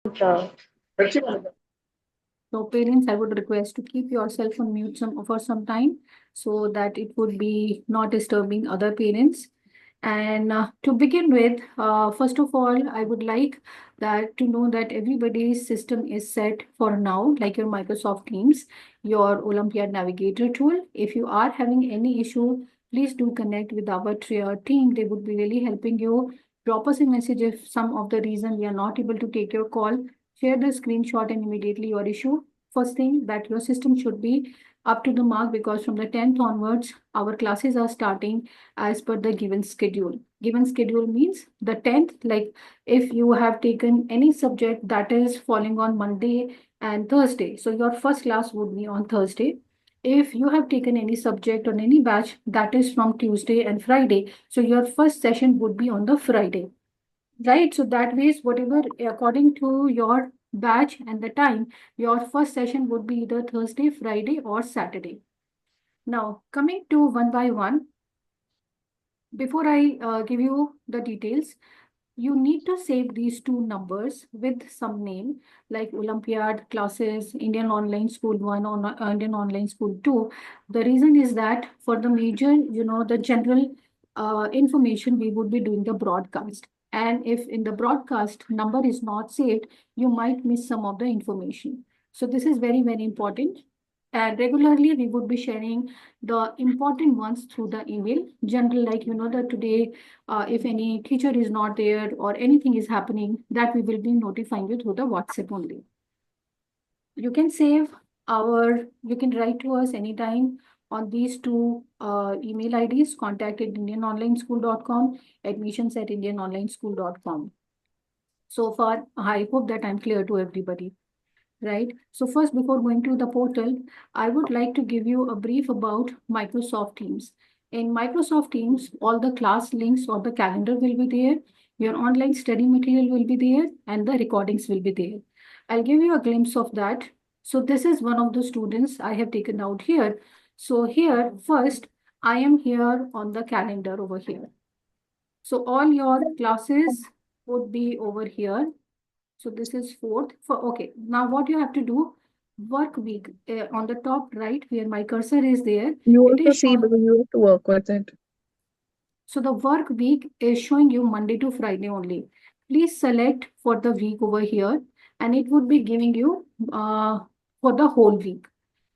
So parents, I would request to keep yourself on mute for some time so that it would be not disturbing other parents. And to begin with, first of all, I would like that to know that everybody's system is set for now, like your Microsoft Teams, your Olympiad Navigator tool. If you are having any issue, please do connect with our team. They would be really helping you. Drop us a message if some of the reason we are not able to take your call. Share the screenshot and immediately your issue. First thing that your system should be up to the mark because from the 10th onwards, our classes are starting as per the given schedule. Given schedule means the 10th, like if you have taken any subject that is falling on Monday and Thursday, so your first class would be on Thursday. If you have taken any subject on any batch that is from Tuesday and Friday, so your first session would be on the Friday. Right, so that means whatever according to your batch and the time, your first session would be either Thursday, Friday, or Saturday. Now, coming to one by one, before I give you the details, you need to save these two numbers with some name like Olympiad classes, Indian Online School 1 or Indian Online School 2. The reason is that for the major, the general information, we would be doing the broadcast. And if in the broadcast number is not saved, you might miss some of the information. So this is very, very important. And regularly, we would be sharing the important ones through the email. General, like that today, if any teacher is not there or anything is happening, that we will be notifying you through the WhatsApp only. You can you can write to us anytime on these two email IDs, contact at indianonlineschool.com, admissions at indianonlineschool.com. So far, I hope that I'm clear to everybody. Right. So first, before going to the portal, I would like to give you a brief about Microsoft Teams. In Microsoft Teams, all the class links or the calendar will be there. Your online study material will be there and the recordings will be there. I'll give you a glimpse of that. So this is one of the students I have taken out here. So here, first, I am here on the calendar over here. So all your classes would be over here. So this is fourth. Okay, now what you have to do, work week on the top right where my cursor is there, You it also is see showing. because you have to work with it. So the work week is showing you Monday to Friday only. Please select for the week over here and it would be giving you for the whole week.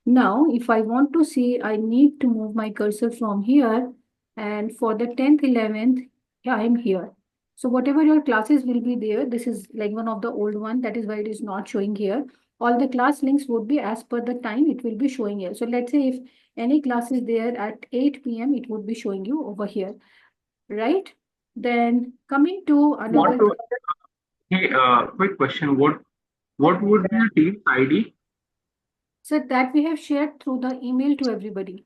Now, if I want to see, I need to move my cursor from here and for the 10th, 11th, yeah, I'm here. So whatever your classes will be there, this is like one of the old one. That is why it is not showing here. All the class links would be as per the time it will be showing here. So let's say if any class is there at 8 p.m., it would be showing you over here, right? Then coming to Want another. to Hey, quick question. What would be the team's ID? So that we have shared through the email to everybody.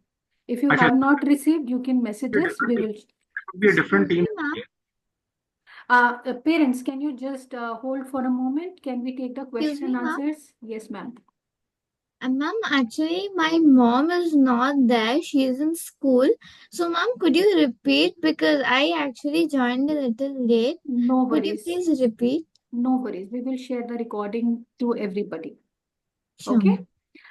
If you Actually, have not received, you can message it us. We will. would be a different Excuse team. me, ma'am. Parents, can you just hold for a moment? Can we take the Excuse question me, and ma'am. answers? Yes, ma'am. Ma'am, actually, my mom is not there. She is in school. So, ma'am, could you repeat? Because I actually joined a little late. No Could you worries. please repeat? No worries. We will share the recording to everybody. Sure, Okay. ma'am.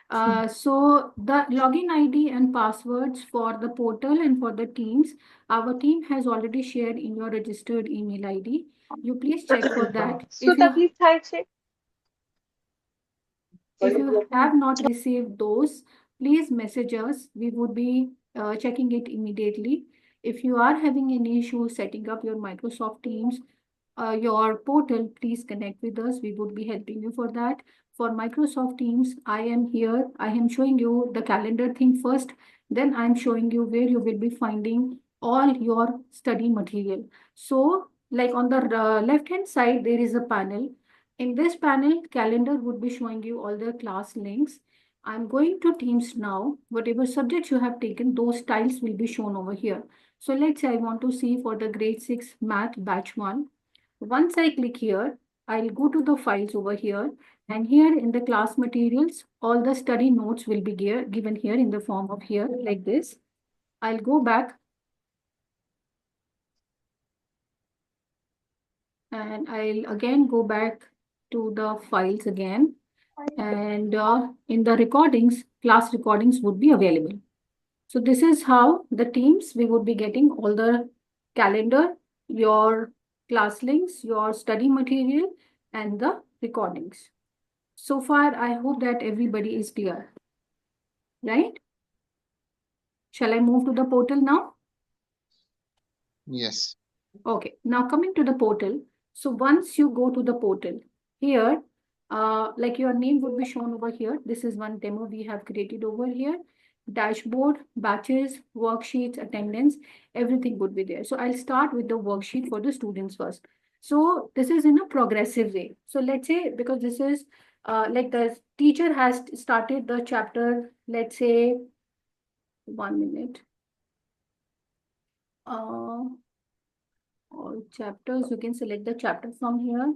Sure. So the login ID and passwords for the portal and for the teams, our team has already shared in your registered email ID. You please check for that. If you have not received those, please message us. We would be checking it immediately. If you are having any issue setting up your Microsoft Teams, your portal, please connect with us. We would be helping you for that. For Microsoft Teams, I am here. I am showing you the calendar thing first. Then I'm showing you where you will be finding all your study material. So, like on the left-hand side, there is a panel. In this panel, calendar would be showing you all the class links. I'm going to Teams now. Whatever subjects you have taken, those tiles will be shown over here. So let's say I want to see for the grade 6 math batch 1. Once I click here, I'll go to the files over here. And here in the class materials, all the study notes will be given here in the form of here like this. I'll go back and I'll again go back to the files again. And in the recordings, class recordings would be available. So this is how the teams, we would be getting all the calendar, your class links, your study material, and the recordings. So far, I hope that everybody is clear, right? Shall I move to the portal now? Yes. Okay, now coming to the portal. So once you go to the portal, here, like your name would be shown over here. This is one demo we have created over here. Dashboard, batches, worksheets, attendance, everything would be there. So I'll start with the worksheet for the students first. So this is in a progressive way. So let's say, because this is like the teacher has started the chapter, let's say, 1 minute. All chapters, you can select the chapter from here.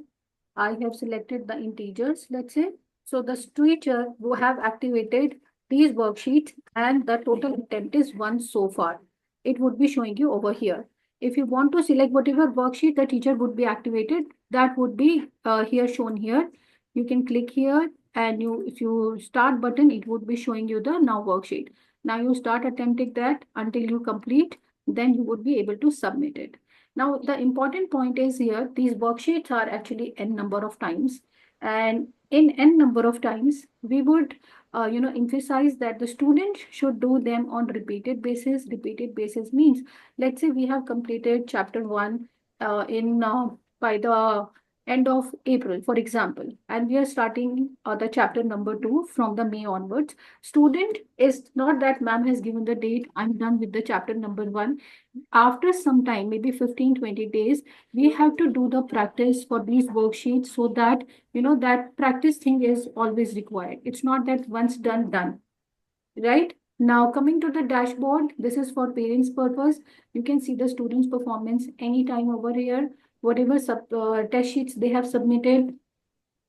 I have selected the integers, let's say. So the teacher who have activated these worksheets and the total attempt is 1 so far. It would be showing you over here. If you want to select whatever worksheet the teacher would be activated, that would be here shown here. You can click here and if you start button, it would be showing you the now worksheet. Now you start attempting that until you complete, then you would be able to submit it. Now, the important point is here, these worksheets are actually n number of times. And in n number of times, we would, emphasize that the student should do them on repeated basis. Repeated basis means, let's say we have completed chapter 1 by the end of April, for example, and we are starting the chapter number 2 from the May onwards. Student is not that ma'am has given the date, I'm done with the chapter number 1. After some time, maybe 15-20 days, we have to do the practice for these worksheets so that, that practice thing is always required. It's not that once done, right? Now, coming to the dashboard, this is for parents' purpose. You can see the students' performance anytime over here, whatever test sheets they have submitted,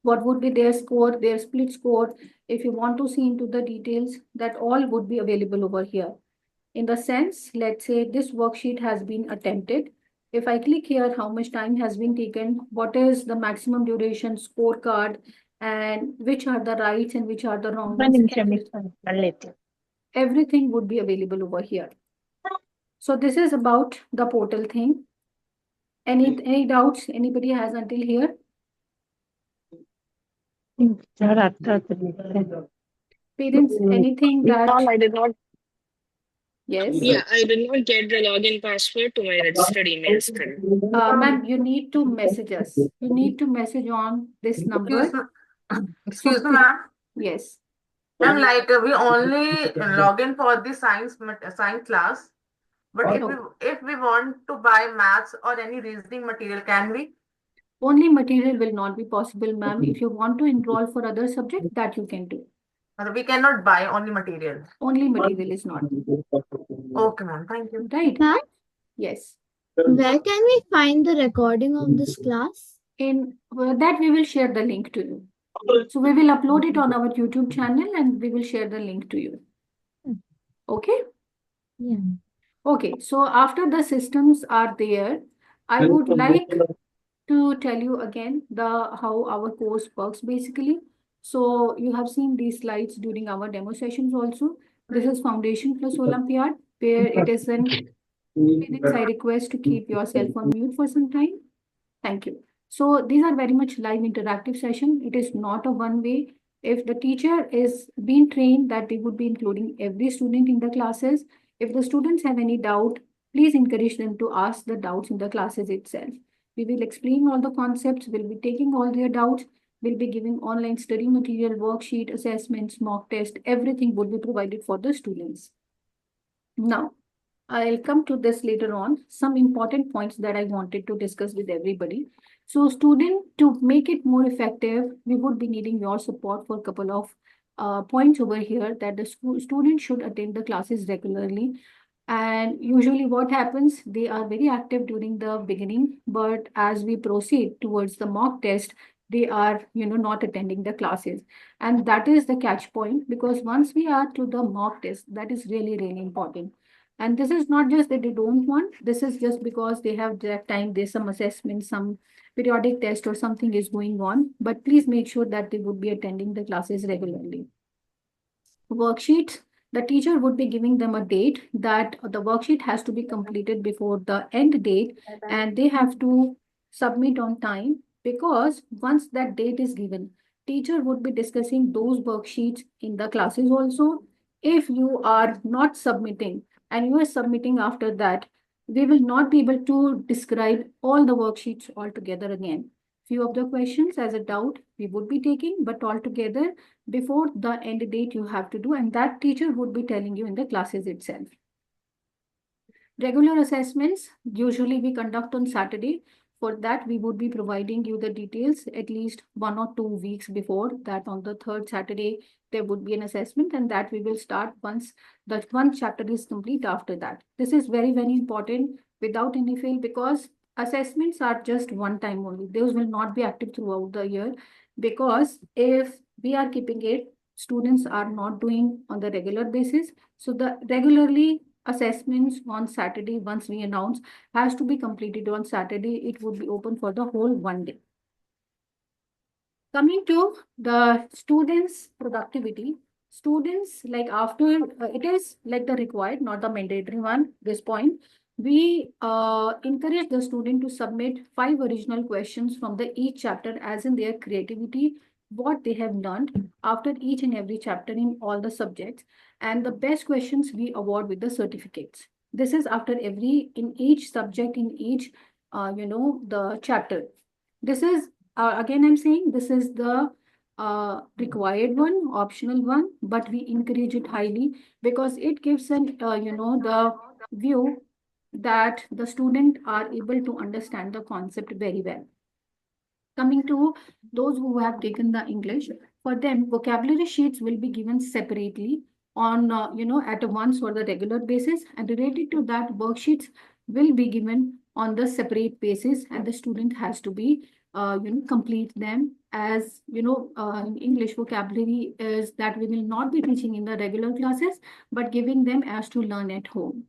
what would be their score, their split score. If you want to see into the details, that all would be available over here. In the sense, let's say this worksheet has been attempted. If I click here, how much time has been taken, what is the maximum duration scorecard, and which are the rights and which are the wrong ones, everything would be available over here. So this is about the portal thing. Any doubts anybody has until here? Parents, anything that... I did not. Yes. Yeah, I did not get the login password to my registered email still. Ma'am, you need to message us. You need to message on this number. Excuse me, ma'am. Yes. Ma'am, like we only log in for the science class, but if we want to buy maths or any reasoning material, can we? Only material will not be possible, ma'am. If you want to enroll for other subjects, that you can do. We cannot buy only material. Only material is not. Okay, ma'am. Thank you. Right? Ma'am, Yes. where can we find the recording of this class? In that we will share the link to you. So we will upload it on our YouTube channel and we will share the link to you. Okay? Yeah. Okay. So after the systems are there, I would like to tell you again how our course works basically. So you have seen these slides during our demo sessions also. This is Foundation plus Olympiad, where it is an minutes. I request to keep yourself on mute for some time. Thank you. So these are very much live interactive session. It is not a one way. If the teacher is being trained that they would be including every student in the classes. If the students have any doubt, please encourage them to ask the doubts in the classes itself. We will explain all the concepts, we'll be taking all their doubts, we'll be giving online study material, worksheet, assessments, mock test, everything would be provided for the students. Now, I'll come to this later on, some important points that I wanted to discuss with everybody. So student, to make it more effective, we would be needing your support for a couple of points over here that the student should attend the classes regularly. And usually what happens, they are very active during the beginning, but as we proceed towards the mock test, they are, not attending the classes. And that is the catch point, because once we are to the mock test, that is really, really important. And this is not just that they don't want, this is just because they have that time, there's some assessment, some periodic test or something is going on, but please make sure that they would be attending the classes regularly. Worksheets, the teacher would be giving them a date that the worksheet has to be completed before the end date, and they have to submit on time, because once that date is given, teacher would be discussing those worksheets in the classes also. If you are not submitting and you are submitting after that, we will not be able to describe all the worksheets altogether again. Few of the questions as a doubt we would be taking, but altogether before the end date you have to do, and that teacher would be telling you in the classes itself. Regular assessments usually we conduct on Saturday. For that, we would be providing you the details at least 1 or 2 weeks before that. On the third Saturday, there would be an assessment, and that we will start once the one chapter is complete after that. This is very, very important without any fail, because assessments are just one time only. Those will not be active throughout the year, because if we are keeping it, students are not doing on the regular basis. So the regularly assessments on Saturday, once we announce, has to be completed on Saturday. It would be open for the whole one day. Coming to the students' productivity, students, like after, it is like the required, not the mandatory one, this point. We encourage the student to submit 5 original questions from the each chapter, as in their creativity, what they have learned after each and every chapter in all the subjects, and the best questions we award with the certificates. This is after in each subject, in each, the chapter. This is, again, I'm saying this is the required one, optional one, but we encourage it highly, because it gives an, the view that the student are able to understand the concept very well. Coming to those who have taken the English, for them, vocabulary sheets will be given separately on, at a once or the regular basis, and related to that, worksheets will be given on the separate basis, and the student has to be, complete them. As in English, vocabulary is that we will not be teaching in the regular classes, but giving them as to learn at home.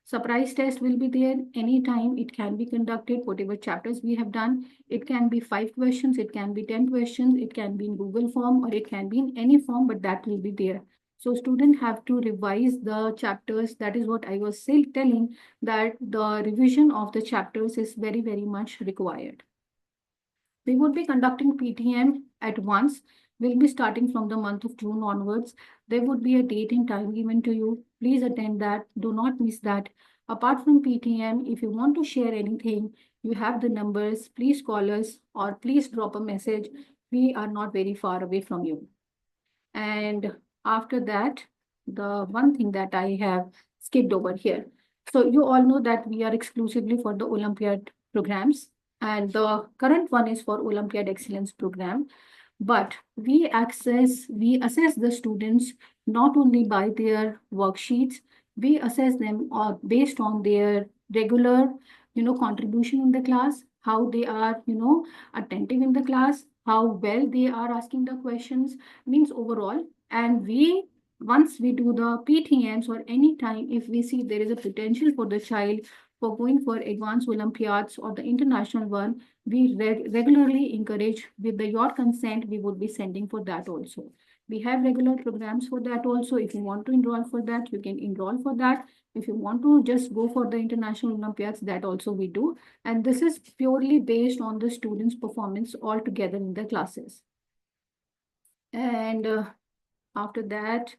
Surprise test will be there anytime. It can be conducted, whatever chapters we have done. It can be 5 questions, it can be 10 questions, it can be in Google form, or it can be in any form, but that will be there. So students have to revise the chapters. That is what I was still telling, that the revision of the chapters is very, very much required. We would be conducting PTM at once. We'll be starting from the month of June onwards. There would be a date and time given to you. Please attend that. Do not miss that. Apart from PTM, if you want to share anything, you have the numbers. Please call us or please drop a message. We are not very far away from you. And after that, the one thing that I have skipped over here. So you all know that we are exclusively for the Olympiad programs, and the current one is for Olympiad Excellence Program. But we assess the students not only by their worksheets, we assess them based on their regular, contribution in the class, how they are, attentive in the class, how well they are asking the questions, means overall. And once we do the PTMs, or any time if we see there is a potential for the child for going for advanced Olympiads or the international one, we regularly encourage, with your consent, we would be sending for that also. We have regular programs for that also. If you want to enroll for that, you can enroll for that. If you want to just go for the international Olympiads, that also we do. And this is purely based on the students' performance altogether in the classes. And after that,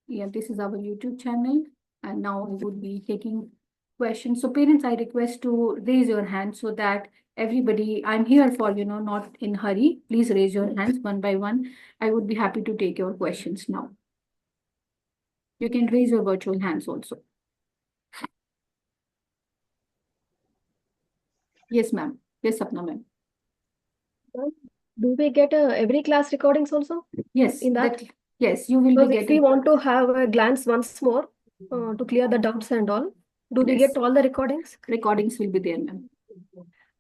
yeah, this is our YouTube channel. And now I would be taking questions. So parents, I request to raise your hand so that everybody, I'm here for, not in hurry. Please raise your hands one by one. I would be happy to take your questions now. You can raise your virtual hands also. Yes, ma'am. Yes, Sapna ma'am. Do we get every class recordings also? Yes, In that? yes, you will Because be if we getting. want to have a glance once more to clear the doubts and all, do we Yes. get all the recordings? Recordings will be there, ma'am.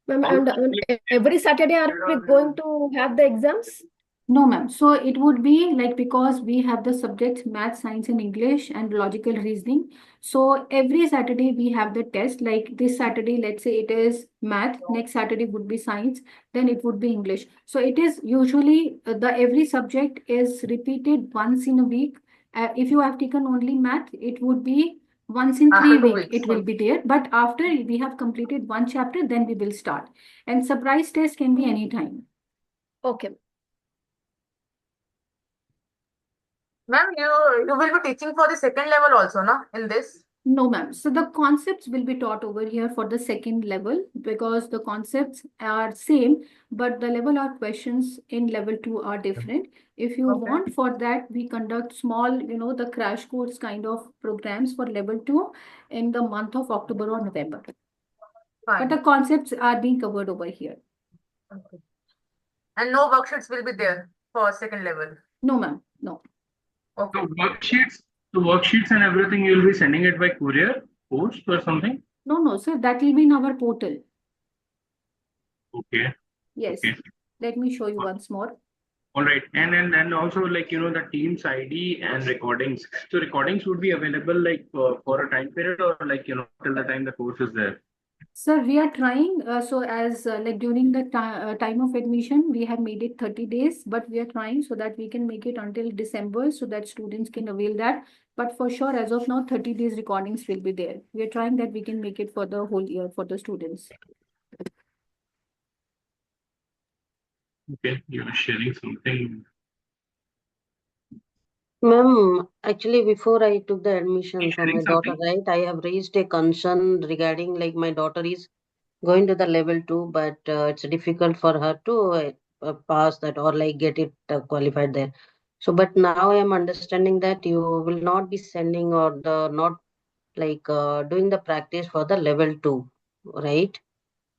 Ma'am, and every Saturday are we going to have the exams? No, ma'am. So it would be like, because we have the subjects math, science, and English and logical reasoning. So every Saturday we have the test. Like this Saturday, let's say it is math. Next Saturday would be science. Then it would be English. So it is usually the every subject is repeated once in a week. If you have taken only math, it would be once in After 3 weeks. 2 weeks. It will be there. But after we have completed one chapter, then we will start. And surprise test can be anytime. Okay. Ma'am, you will be teaching for the second level also, no? In this? No, ma'am. So the concepts will be taught over here for the second level, because the concepts are same, but the level of questions in level 2 are different. If you Okay. want, for that, we conduct small, the crash course kind of programs for level 2 in the month of October or November. But Fine. the concepts are being covered over here. Okay. And no worksheets will be there for second level. No, ma'am. No. Okay. The worksheets and everything, you'll be sending it by courier, post or something? No, sir. That will be in our portal. Okay. Yes. Okay. Let me show you once more. All right. And also, like, the team's ID and recordings. So recordings would be available like for a time period, or like, till the time the course is there. Sir, we are trying. So as like during the time of admission, we have made it 30 days, but we are trying so that we can make it until December so that students can avail that. But for sure, as of now, 30 days recordings will be there. We are trying that we can make it for the whole year for the students. Okay. You're sharing something. Ma'am, actually, before I took the admission for Sharing my daughter, something? right, I have raised a concern regarding like my daughter is going to the level 2, but it's difficult for her to pass that or like get it qualified there. So, but now I am understanding that you will not be sending or the not like doing the practice for the level 2, right?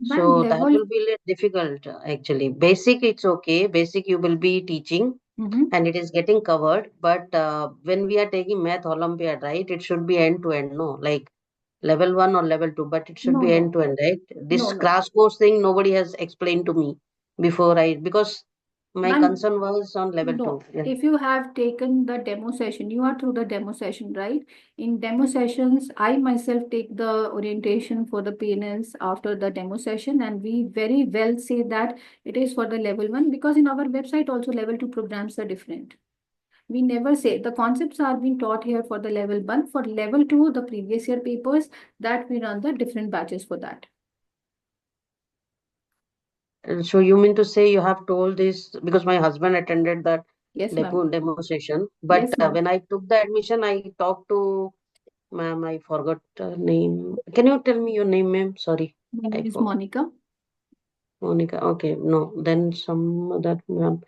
Ma'am, So that level. will be a little difficult actually. Basic, it's okay. Basic, you will be teaching and it is getting covered. But when we are taking math Olympiad, right, it should be end to end, no? Like level 1 or level 2, but it should No, be end no, to end, right? This no. crash course thing, nobody has explained to me before because my Ma'am, concern was on level 2. no. Yeah. If you have taken the demo session, you are through the demo session, right? In demo sessions, I myself take the orientation for the parents after the demo session, and we very well say that it is for the level 1, because in our website also level 2 programs are different. We never say the concepts are being taught here for the level 1. For level 2, the previous year papers, that we run the different batches for that. So you mean to say you have told this because my husband attended that Yes, ma'am. demo session, but Yes, ma'am. when I took the admission, I talked to ma'am. I forgot her name. Can you tell me your name, ma'am? Sorry, My I name is forgot. Monica. Monica. Okay, no, then some other ma'am.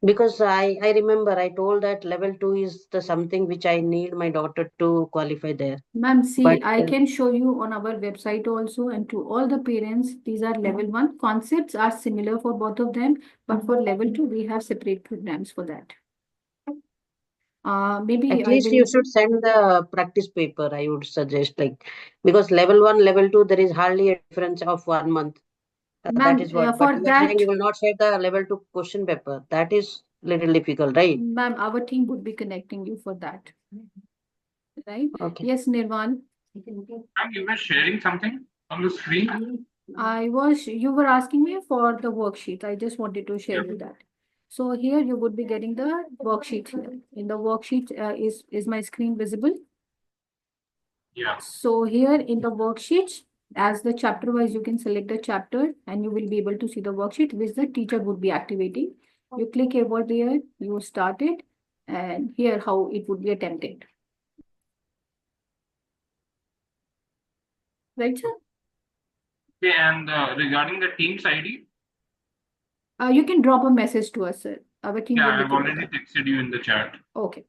Because I remember I told that level 2 is the something which I need my daughter to qualify there. Ma'am, see, But I can show you on our website also, and to all the parents, these are level 1. Concepts are similar for both of them, but for level 2, we have separate programs for that. Maybe at I least you will. should send the practice paper, I would suggest, like because level 1, level 2, there is hardly a difference of 1 month. That Ma'am, is what. But for you are saying that, you will not share the level 2 question paper. That is little difficult, right? ma'am, our team would be connecting you for that. Right? Okay. Yes, Nirvan. And you were sharing something on the screen? You were asking me for the worksheet. I just wanted to share Yeah. you that. So here you would be getting the worksheet here. In the worksheet, is my screen visible? Yeah. So here in the worksheet, as the chapter wise, you can select the chapter and you will be able to see the worksheet which the teacher would be activating. You click over there, you start it, and here how it would be attempted. Right, sir? Okay, and regarding the team's ID, You can drop a message to us, sir. Our team will I've look into already that. texted you in the chat. Okay.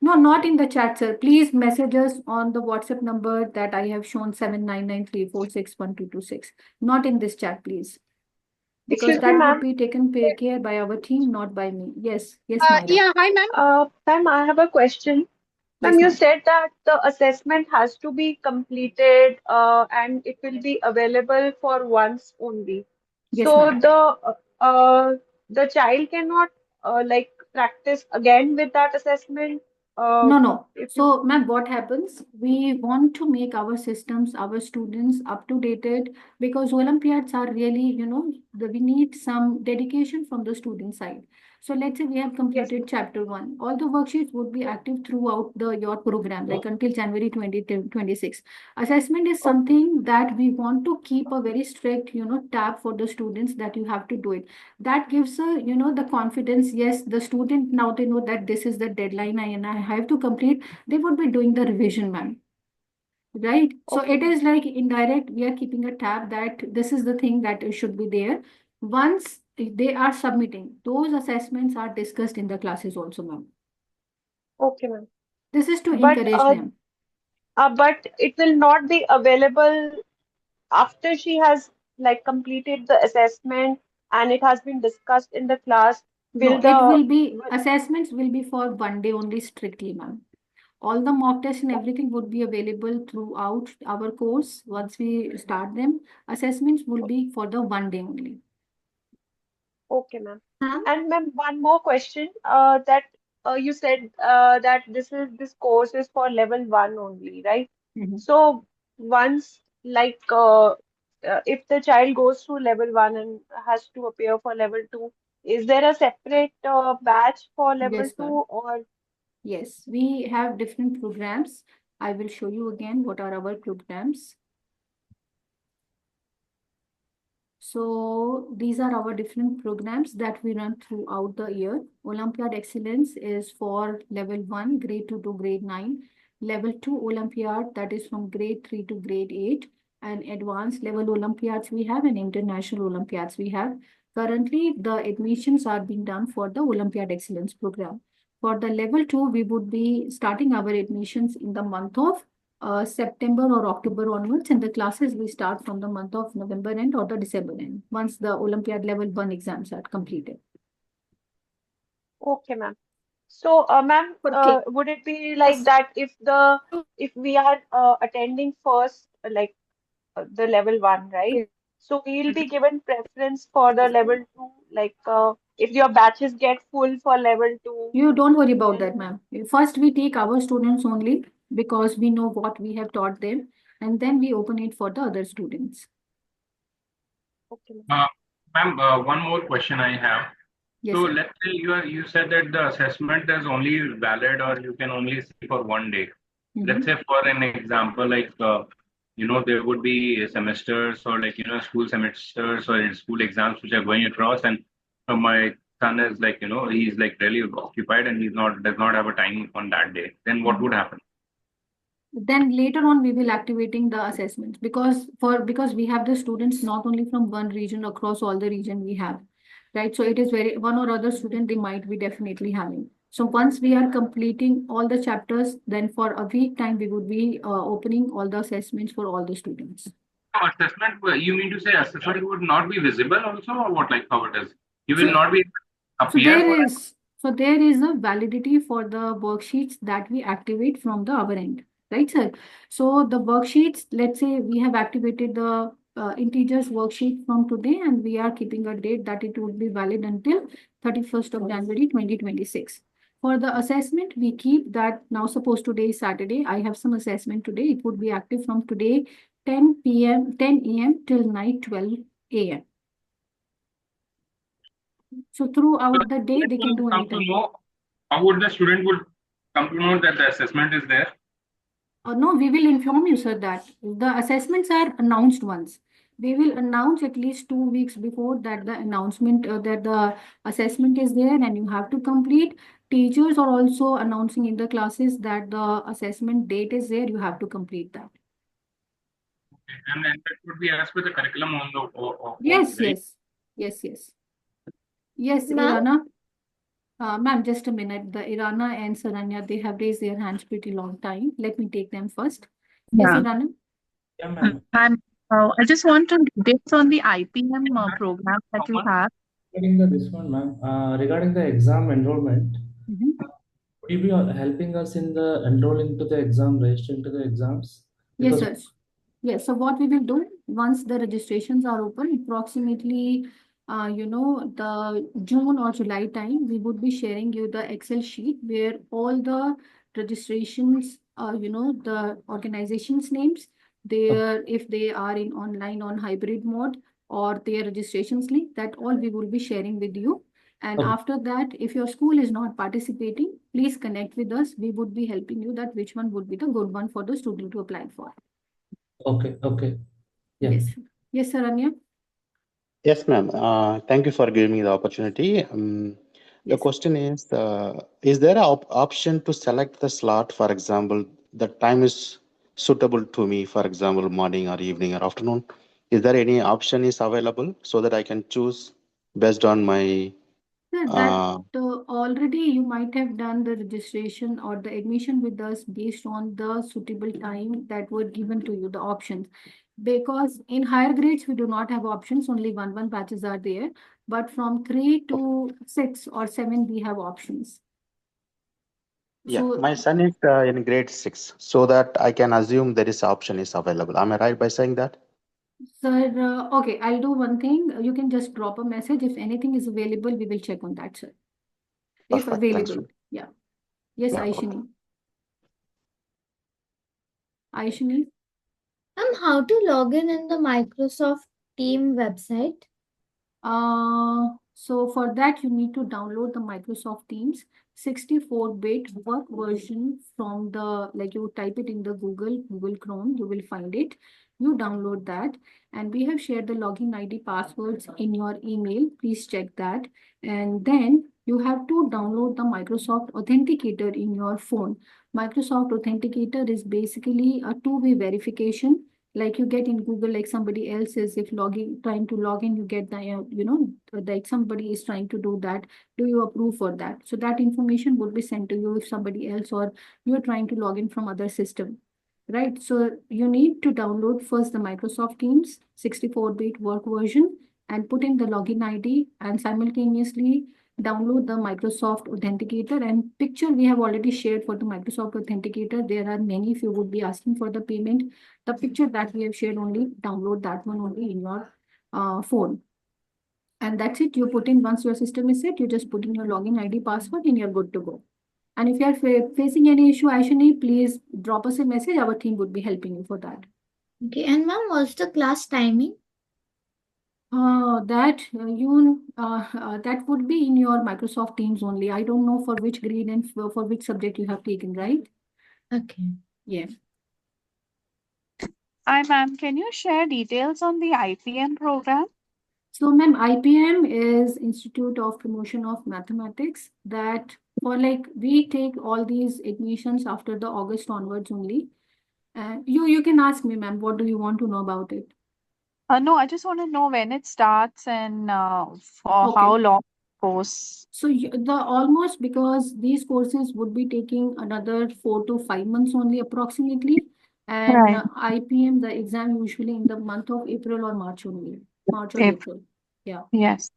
No, not in the chat, sir. Please message us on the WhatsApp number that I have shown, 7993461226. Not in this chat, please. Because Excuse me, that would ma'am. be taken care by our team, not by me. Yes, Myra. Yeah, hi, ma'am. Ma'am, I have a question. Yes, Ma'am, you ma'am. said that the assessment has to be completed and it will be available for once only. Yes, So ma'am. the child cannot like practice again with that assessment? No. If you So, ma'am, what happens? We want to make our systems, our students up to dated because Olympiads are really, we need some dedication from the student side. So let's say we have Yes, completed chapter one. All the worksheets would be active throughout your program, like until January 2026. Assessment is okay, something that we want to keep a very strict, tab for the students that you have to do it. That gives the confidence. Yes, the student, now they know that this is the deadline and I have to complete. They would be doing the revision, ma'am, right? So okay, it is like indirect, we are keeping a tab that this is the thing that should be there. Once they are submitting, those assessments are discussed in the classes also, ma'am. okay, ma'am. This is to But encourage them. but it will not be available after she has like completed the assessment and it has been discussed in the class. No, Will it the will be, assessments will be for one day only strictly, ma'am. All the mock tests and everything would be available throughout our course. Once we start them, assessments will be for the one day only. Okay, ma'am. Ma'am, And ma'am, one more question. That you said that this course is for level one only, right? Mhm. So once like if the child goes through level one and has to appear for level two, is there a separate batch for level Yes, two ma'am. or Yes, we have different programs. I will show you again what are our programs. So these are our different programs that we run throughout the year. Olympiad Excellence is for level 1, grade 2 to grade 9. Level 2 Olympiad, that is from grade 3 to grade 8. And advanced level Olympiads we have and international Olympiads we have. Currently, the admissions are being done for the Olympiad Excellence program. For the level 2, we would be starting our admissions in the month of September or October onwards, and the classes will start from the month of November end or the December end, once the Olympiad level 1 exams are completed. okay, ma'am. So, ma'am, Okay. would it be like that if we are attending first, like the level one, right? So we'll be given preference for the level two, like if your batches get full for level two, You don't worry about then that, ma'am. First, we take our students only because we know what we have taught them, and then we open it for the other students. okay, ma'am. Uh, Ma'am, one more question I have. Yes, So sir. let's say you said that the assessment is only valid or you can only see for one day. Let's Mhm. say for an example, like there would be semesters or like school semesters or school exams which are going across, and my son is like he's like really occupied and he's not does not have a time on that day. Then what Mhm. would happen? Then later on we will activating the assessments because we have the students not only from one region, across all the region we have, right? So it is very one or other student they might be definitely having. So once we are completing all the chapters, then for a week time we would be opening all the assessments for all the students. Assessment, you mean to say assessment would not be visible also, or what, like how it is? You will So not be able to So appear for it. there is a validity for the worksheets that we activate from the our end, right, sir? So the worksheets, let's say we have activated the integers worksheet from today, and we are keeping a date that it would be valid until 31st of January 2026. For the assessment, we keep that now. Suppose today is Saturday, I have some assessment today. It would be active from today 10 p.m. 10 a.m. till night 12 a.m. So So throughout the the day, student they can will do come to anytime. know, how would the student would come to know that the assessment is there? No, we will inform you, sir, that the assessments are announced once. We will announce at least 2 weeks before that the announcement that the assessment is there and you have to complete. Teachers are also announcing in the classes that the assessment date is there. You have to complete that. And then that would be as per the curriculum on the only, Yes, right? yes, yes, yes. Yes, ma'am, Irana. Ma'am, just a minute. The Irana and Saranya, they have raised their hands pretty long time. Let me take them first. Yes, Yeah, Irana. Yeah, ma'am. I just want to details on the IPM program that we Someone? have. This one, ma'am. Regarding the exam enrollment, Mhm. would you be helping us in the enrolling to the exam, registering to the exams? Yes, Because sir. Yes. So what we will do once the registrations are open, approximately the June or July time, we would be sharing you the Excel sheet where all the registrations, the organizations names, their if they are in online on hybrid mode or their registrations link, that all we will be sharing with you. And Okay. after that, if your school is not participating, please connect with us. We would be helping you that which one would be the good one for the student to apply for. Okay. Okay. Yeah. Yes. Yes, Saranya. Yes, ma'am. Thank you for giving me the opportunity. The Yes. question is there an option to select the slot, for example, the time is suitable to me, for example, morning or evening or afternoon? Is there any option is available so that I can choose based on my Sir, that uh, already you might have done the registration or the admission with us based on the suitable time that were given to you, the options. Because in higher grades, we do not have options, only one batches are there. But from 3 to 6 or 7, we have options. yeah, So, my son is in grade 6, so that I can assume there is option is available. Am I right by saying that? sir, okay, I'll do one thing. You can just drop a message. If anything is available, we will check on that, sir. If Perfect. Thanks. available. Yeah. Yes, Yeah. Okay. Aishini. Aishini. How to log in the Microsoft Team website? So for that, you need to download the Microsoft Teams 64-bit work version from the, like you type it in the Google Chrome, you will find it. You download that, and we have shared the login ID passwords in your email. Please check that. And then you have to download the Microsoft Authenticator in your phone. Microsoft Authenticator is basically a two-way verification like you get in Google, like somebody else is if trying to log in, you get the, like somebody is trying to do that. Do you approve for that? So that information would be sent to you if somebody else or you're trying to log in from other system, right? So you need to download first the Microsoft Teams 64-bit work version and put in the login ID and simultaneously download the Microsoft Authenticator and picture we have already shared for the Microsoft Authenticator. There are many if you would be asking for the payment. The picture that we have shared only, download that one only in your phone. And that's it. You put in once your system is set, you just put in your login ID password and you're good to go. And if you are facing any issue, Aishani, please drop us a message. Our team would be helping you for that. Okay, and ma'am, what's the class timing? That would be in your Microsoft Teams only. I don't know for which grade and for which subject you have taken, right? Okay. Yeah. Hi, ma'am. Can you share details on the IPM program? So, ma'am, IPM is Institute of Promotion of Mathematics. That for like we take all these admissions after the August onwards only. You can ask me, ma'am, what do you want to know about it? No, I just want to know when it starts and for Okay. how long course. So the almost because these courses would be taking another 4 to 5 months only approximately, and Right. IPM the exam usually in the month of April or March only, March or April. April. Yeah. Yes.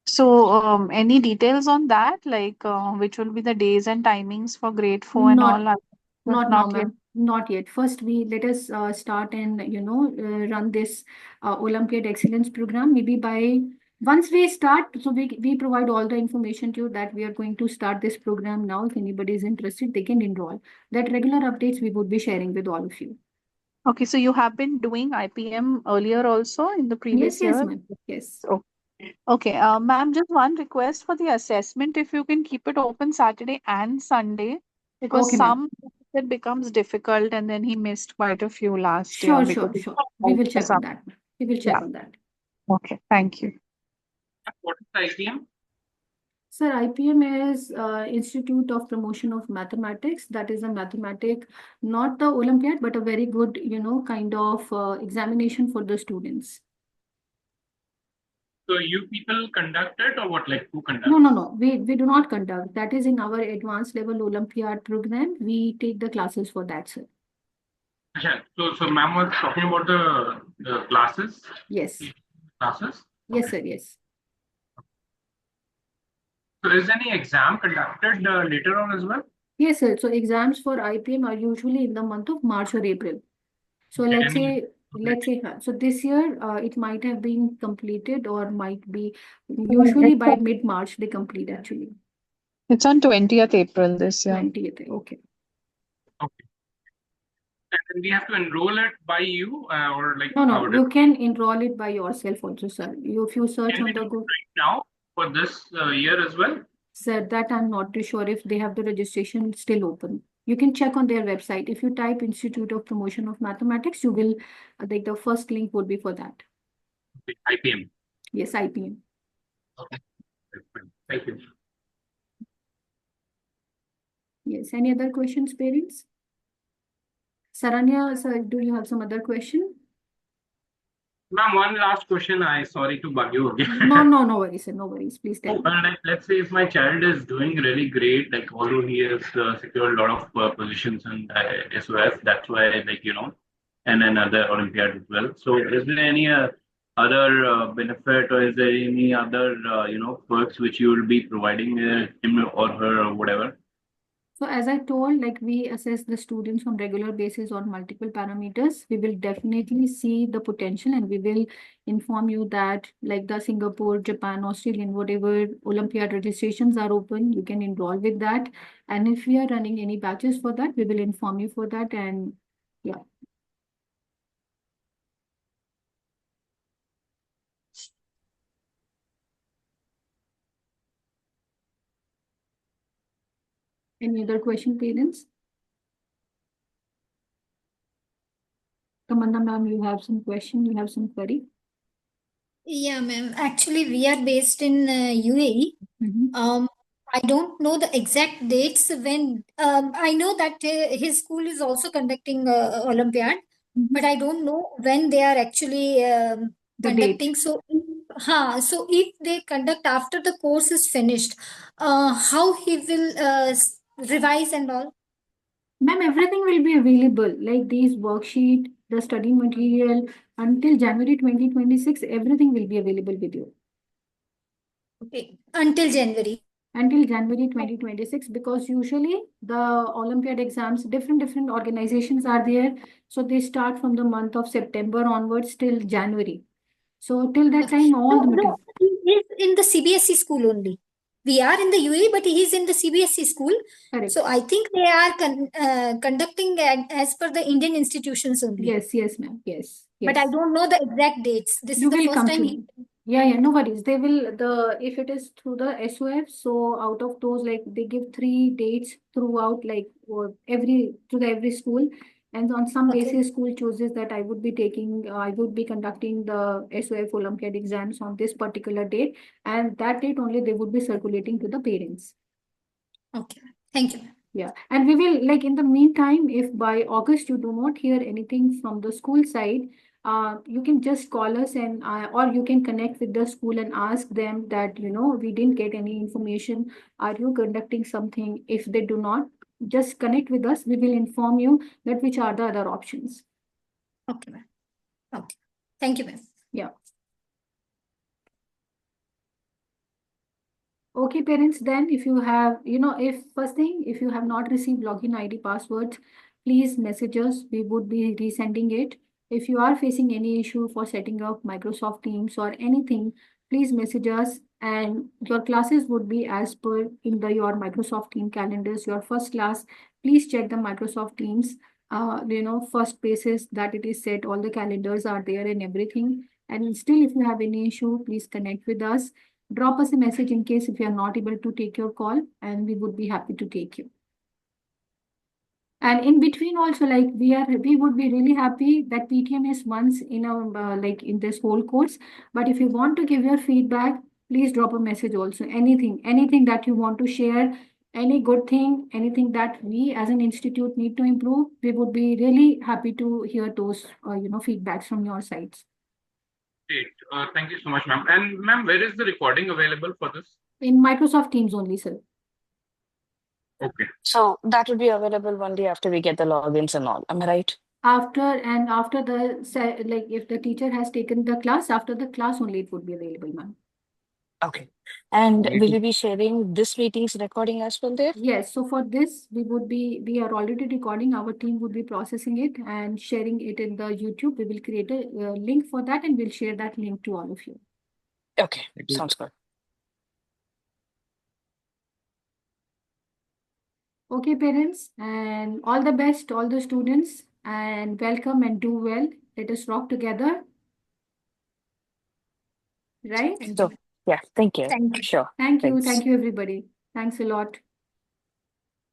So, any details on that? Like, which will be the days and timings for grade 4 and all? Not now, Not yet. ma'am. Not yet. First, let us start and run this Olympiad Excellence program. Maybe by once we start, so we provide all the information to you that we are going to start this program now. If anybody is interested, they can enroll. That regular updates we would be sharing with all of you. Okay, so you have been doing IPM earlier also in the previous Yes, year? ma'am. Yes. Okay, ma'am, just one request for the assessment, if you can keep it open Saturday and Sunday, because Okay, ma'am. some it becomes difficult, and then he missed quite a few last year Sure. because We will check on some. that. We will check Yeah. on that. Okay, thank you. What is the IPM? Sir, IPM is Institute of Promotion of Mathematics. That is a mathematic, not the Olympiad, but a very good, kind of examination for the students. So you people conduct it or what? Like who conducts? No. We do not conduct. That is in our advanced level Olympiad program. We take the classes for that, sir. Yeah. So ma'am was talking about the classes. Yes. Classes. Yes, Okay. sir. Yes. So is any exam conducted later on as well? Yes, sir. So exams for IPM are usually in the month of March or April. So let's say let's say, so this year it might have been completed or might be, usually by mid-March they complete actually. It's on 20th April this year. 20th, okay. Okay. And then we have to enroll it by you or like No, how no, it is? you can enroll it by yourself also, sir. If you search Can we on the do it Google, right now for this year as well? sir, that I'm not too sure if they have the registration still open. You can check on their website. If you type Institute of Promotion of Mathematics, you will, like the first link would be for that. Okay, IPM. Yes, IPM. Okay. Fine. Thank you. Yes, any other questions, parents? Saranya, sir, do you have some other question? Ma'am, one last question. Sorry to bug you again. No worries, sir, no worries. Please tell me. Well, like, let's say if my child is doing really great, like although he has secured a lot of positions in SOF, that's why and another Olympiad as well. So is there any other benefit or is there any other perks which you will be providing him or her or whatever? So as I told, like we assess the students on regular basis on multiple parameters. We will definitely see the potential and we will inform you that like the Singapore, Japan, Australian, whatever Olympiad registrations are open, you can enroll with that. And if we are running any batches for that, we will inform you for that. And yeah. Any other question, parents? Tamanna ma'am, you have some question, you have some query? Yeah, ma'am. Actually, we are based in UAE. I don't know the exact dates when. I know that his school is also conducting Olympiad, but I don't know when they are actually The conducting. date. So if they conduct after the course is finished, how he will revise and all? Ma'am, everything will be available, like these worksheet, the study material, until January 2026, everything will be available with you. Okay, until January. Until January 2026, because usually the Olympiad exams, different organizations are there. So they start from the month of September onwards till January. So till that time, all the material. He is in the CBSE school only. We are in the UAE, but he is in the CBSE school. Correct. So I think they are conducting as per the Indian institutions only. Yes, ma'am. Yes. But I don't know the exact dates. This You is the will first come time to he. know. Yeah, no worries. They will, if it is through the SOF, so out of those, like they give 3 dates throughout, like or every school. And on some basis, school chooses that I would be conducting the SOF Olympiad exams on this particular date. And that date only they would be circulating to the parents. Okay. Thank you. Yeah, and we will, like in the meantime, if by August you do not hear anything from the school side, you can just call us and or you can connect with the school and ask them that, we didn't get any information. Are you conducting something? If they do not, just connect with us. We will inform you that which are the other options. Okay, ma'am. Okay. Thank you, ma'am. Yeah. Okay, parents, then if you have, if you have not received login ID passwords, please message us. We would be resending it. If you are facing any issue for setting up Microsoft Teams or anything, please message us and your classes would be as per in your Microsoft Team calendars. Your first class, please check the Microsoft Teams, first basis that it is set, all the calendars are there and everything. And still, if you have any issue, please connect with us. Drop us a message in case if you are not able to take your call, and we would be happy to take you. And in between also, like we would be really happy that PTM is once in in this whole course. But if you want to give your feedback, please drop a message also. Anything that you want to share, any good thing, anything that we as an institute need to improve, we would be really happy to hear those feedbacks from your sides. Great. Thank you so much, ma'am. And ma'am, where is the recording available for this? In Microsoft Teams only, sir. Okay. So that will be available only after we get the logins and all. Am I right? After the, if the teacher has taken the class, after the class only it would be available, ma'am. Okay. And Need will to- you be sharing this meeting's recording as well there? Yes, so for this, we are already recording. Our team would be processing it and sharing it in the YouTube. We will create a link for that and we'll share that link to all of you. Okay, need to- sounds good. Okay, parents, and all the best, all the students, and welcome and do well. Let us rock together, right? So, yeah, thank you. Thank you. Sure. Thank you. Thanks. Thank you, everybody. Thanks a lot.